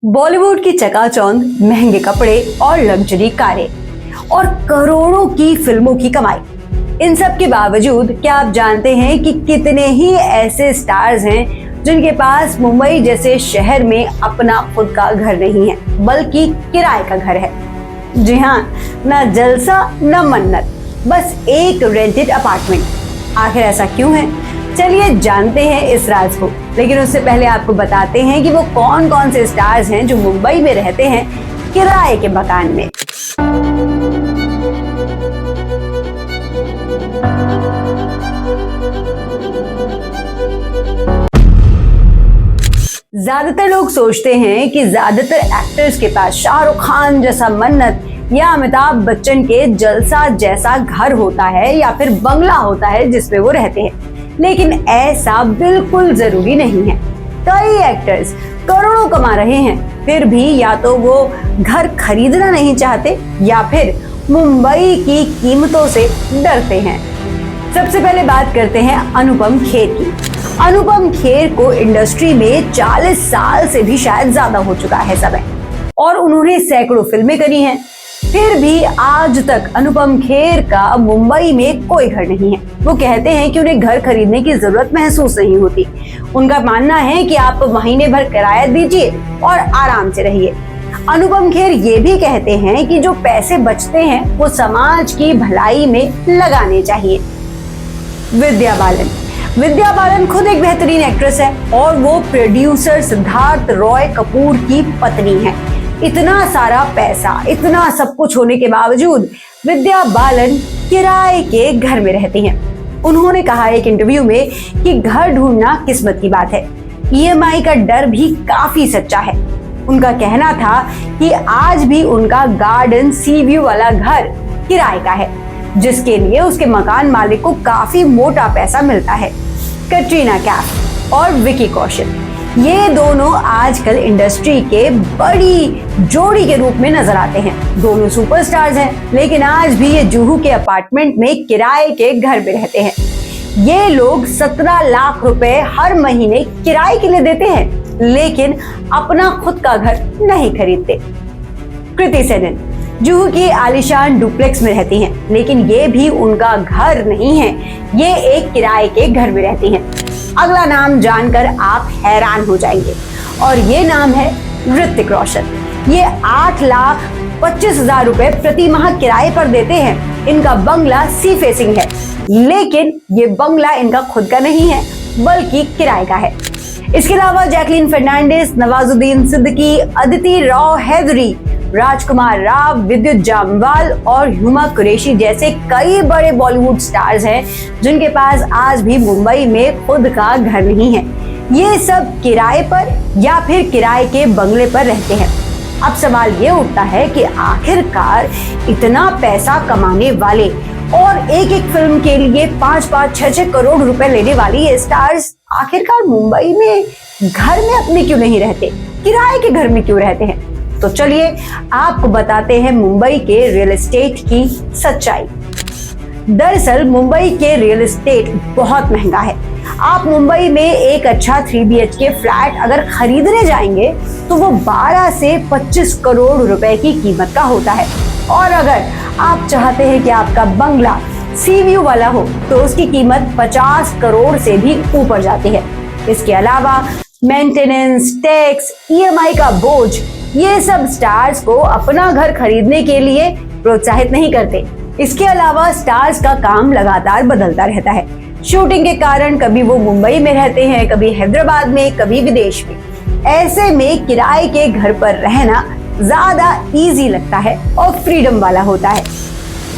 बॉलीवुड की चकाचौंध, महंगे कपड़े और लग्जरी कारें और करोड़ों की फिल्मों की कमाई, इन सब के बावजूद क्या आप जानते हैं कि कितने ही ऐसे स्टार्स हैं जिनके पास मुंबई जैसे शहर में अपना खुद का घर नहीं है, बल्कि किराए का घर है। जी हाँ, ना जलसा ना मन्नत, बस एक रेंटेड अपार्टमेंट। आखिर ऐसा क्यों है? चलिए जानते हैं इस राज को। लेकिन उससे पहले आपको बताते हैं कि वो कौन कौन से स्टार्स हैं जो मुंबई में रहते हैं किराए के मकान में। ज्यादातर लोग सोचते हैं कि ज्यादातर एक्टर्स के पास शाहरुख खान जैसा मन्नत या अमिताभ बच्चन के जलसा जैसा घर होता है या फिर बंगला होता है जिसमें वो रहते हैं, लेकिन ऐसा बिल्कुल जरूरी नहीं है। कई एक्टर्स करोड़ों कमा रहे हैं, फिर भी या तो वो घर खरीदना नहीं चाहते या फिर मुंबई की कीमतों से डरते हैं। सबसे पहले बात करते हैं अनुपम खेर की। अनुपम खेर को इंडस्ट्री में 40 साल से भी शायद ज्यादा हो चुका है समय, और उन्होंने सैकड़ों फिल्में करी हैं। फिर भी आज तक अनुपम खेर का मुंबई में कोई घर नहीं है। वो कहते हैं कि उन्हें घर खरीदने की जरूरत महसूस नहीं होती। उनका मानना है कि आप महीने भर किराया दीजिए और आराम से रहिए। अनुपम खेर ये भी कहते हैं कि जो पैसे बचते हैं वो समाज की भलाई में लगाने चाहिए। विद्या बालन खुद एक बेहतरीन एक्ट्रेस है और वो प्रोड्यूसर सिद्धार्थ रॉय कपूर की पत्नी है। इतना सारा पैसा, इतना सब कुछ होने के बावजूद विद्या बालन किराए के घर में रहती हैं। उन्होंने कहा एक इंटरव्यू में कि घर ढूंढना किस्मत की बात है। ईएमआई का डर भी काफी सच्चा है। उनका कहना था कि आज भी उनका गार्डन सी व्यू वाला घर किराए का है, जिसके लिए उसके मकान मालिक को काफी मोटा पैसा मिलता है। कैटरीना कैफ और विकी कौशल, ये दोनों आजकल इंडस्ट्री के बड़ी जोड़ी के रूप में नजर आते हैं। दोनों सुपरस्टार्स हैं, लेकिन आज भी ये जुहू के अपार्टमेंट में किराए के घर में रहते हैं। ये लोग 17 लाख रुपए हर महीने किराए के लिए देते हैं, लेकिन अपना खुद का घर नहीं खरीदते। कृति सेनन जुहू की आलीशान डुप्लेक्स में रहती हैं, लेकिन ये भी उनका घर नहीं है। ये एक किराए के घर में रहती हैं। अगला नाम जानकर आप हैरान हो जाएंगे, और ये नाम है ऋतिक रोशन। ये 8,25,000 रुपए प्रति माह किराए पर देते हैं। इनका बंगला सी फेसिंग है, लेकिन ये बंगला इनका खुद का नहीं है, बल्कि किराए का है। इसके अलावा जैकलीन फर्नांडिस, नवाजुद्दीन सिद्दीकी, अदिति राव हैदरी, राजकुमार राव, विद्युत जामवाल और हुमा कुरैशी जैसे कई बड़े बॉलीवुड स्टार्स हैं जिनके पास आज भी मुंबई में खुद का घर नहीं है। ये सब किराए पर या फिर किराए के बंगले पर रहते हैं। अब सवाल ये उठता है कि आखिरकार इतना पैसा कमाने वाले और एक एक फिल्म के लिए 5-5, 6-6 करोड़ रुपए लेने वाली ये स्टार्स आखिरकार मुंबई में घर में अपने क्यों नहीं रहते, किराए के घर में क्यों रहते हैं? तो चलिए आपको बताते हैं मुंबई के रियल एस्टेट की सच्चाई। दरअसल मुंबई के रियल एस्टेट बहुत महंगा है। आप मुंबई में एक अच्छा 3 BHK फ्लैट अगर खरीदने जाएंगे तो वो 12 से 25 करोड़ रुपए की कीमत का होता है, और अगर आप चाहते हैं कि आपका बंगला सी व्यू वाला हो तो उसकी कीमत 50 करोड़ से भी ऊपर जाती है। इसके अलावा मेंटेनेंस, टैक्स, ईएमआई का बोझ, ये सब स्टार्स को अपना घर खरीदने के लिए प्रोत्साहित नहीं करते। इसके अलावा स्टार्स का काम लगातार बदलता रहता है। शूटिंग के कारण कभी वो मुंबई में रहते हैं, कभी हैदराबाद में, कभी विदेश में। ऐसे में किराए के घर पर रहना ज्यादा इजी लगता है और फ्रीडम वाला होता है।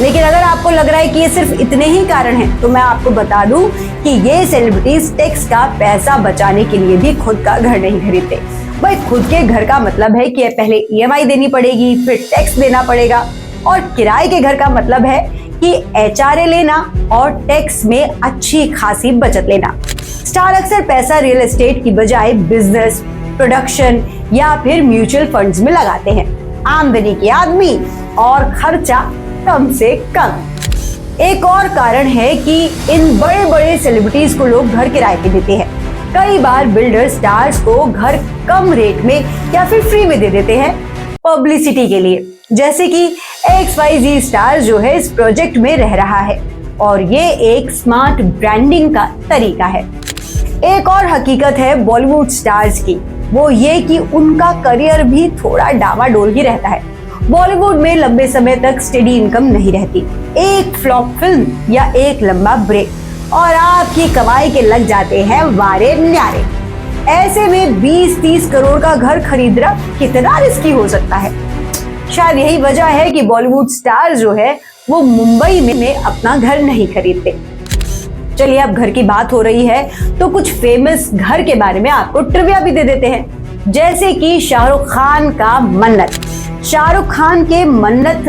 लेकिन अगर आपको लग रहा है कि ये सिर्फ इतने ही कारण हैं, तो मैं आपको बता दूं कि ये सेलिब्रिटीज टैक्स का पैसा बचाने के लिए भी खुद का घर नहीं खरीदते। भाई, खुद के घर का मतलब है कि पहले ईएमआई देनी पड़ेगी, फिर टैक्स देना पड़ेगा, और किराए के घर का मतलब है कि एचआरए लेना और टैक्स में अच्छी खासी बचत लेना। स्टार अक्सर पैसा रियल एस्टेट की बजाय बिजनेस, प्रोडक्शन या फिर म्यूचुअल फंड्स में लगाते हैं। आमदनी के आदमी और खर्चा कम से कम। एक और कारण है कि इन बड़े बड़े सेलिब्रिटीज को लोग घर किराए पे देते हैं। कई बार बिल्डर स्टार्स को घर कम रेट में या फिर फ्री में दे देते हैं पब्लिसिटी के लिए। जैसे कि XYZ स्टार जो है इस प्रोजेक्ट में रह रहा है और ये एक स्मार्ट ब्रांडिंग का तरीका है। एक और हकीकत है बॉलीवुड स्टार्स की, वो ये कि उनका करियर भी थोड़ा डावाडोल ही रहता है। बॉलीवुड में लंबे समय तक स्टेडी इनकम नहीं रहती। एक फ्लॉप फिल्म या एक लंबा ब्रेक और आपकी कमाई के लग जाते हैं वारे न्यारे। ऐसे में 20-30 करोड़ का घर खरीदना कितना रिस्की हो सकता है। शायद यही वजह है कि बॉलीवुड स्टार जो है वो मुंबई में अपना घर नहीं खरीदते। चलिए, अब घर की बात हो रही है तो कुछ फेमस घर के बारे में आपको ट्रिविया भी दे देते हैं। जैसे कि शाहरुख खान का मन्नत। शाहरुख खान के मन्नत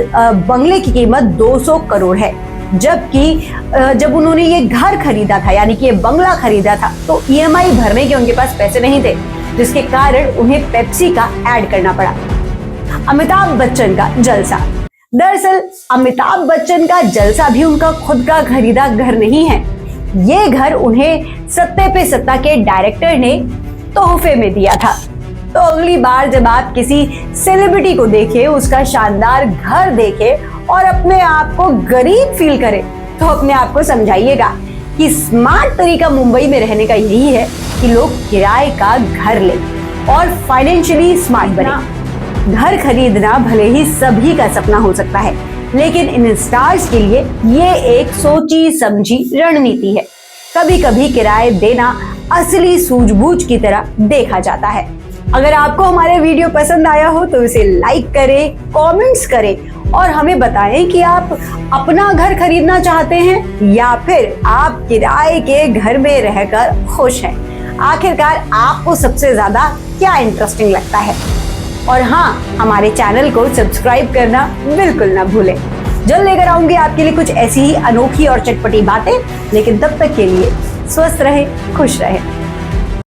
बंगले की कीमत 200 करोड़ है, जबकि जब उन्होंने ये घर खरीदा था यानी कि ये बंगला खरीदा था तो EMI भरने के उनके पास पैसे नहीं थे, जिसके कारण उन्हें पेप्सी का ऐड करना पड़ा। अमिताभ बच्चन का जलसा। दरअसल अमिताभ बच्चन का जलसा भी उनका खुद का खरीदा घर नहीं है। ये घर उन्हें सत्ते पे सत्ता के डायरेक्टर ने तोहफे में दिया था। तो अगली बार जब आप किसी सेलिब्रिटी को देखें, उसका शानदार घर देखें और अपने आप को गरीब फील करें, तो अपने आप को समझाइएगा कि स्मार्ट तरीका मुंबई में रहने का यही है कि लोग किराए का घर लें और फाइनेंशियली स्मार्ट बने। घर खरीदना भले ही सभी का सपना हो सकता है, लेकिन इन स्टार्स के लिए ये एक सोची समझी रणनीति है। कभी कभी किराए देना असली सूझबूझ की तरह देखा जाता है। अगर आपको हमारे वीडियो पसंद आया हो तो इसे लाइक करें, कमेंट्स करें और हमें बताएं कि आप अपना घर खरीदना चाहते हैं या फिर आप किराए के घर में रहकर खुश हैं। आखिरकार आपको सबसे ज्यादा क्या इंटरेस्टिंग लगता है? और हाँ, हमारे चैनल को सब्सक्राइब करना बिल्कुल ना भूलें। जल्द लेकर आऊंगी आपके लिए कुछ ऐसी ही अनोखी और चटपटी बातें, लेकिन तब तक के लिए स्वस्थ रहें, खुश रहें।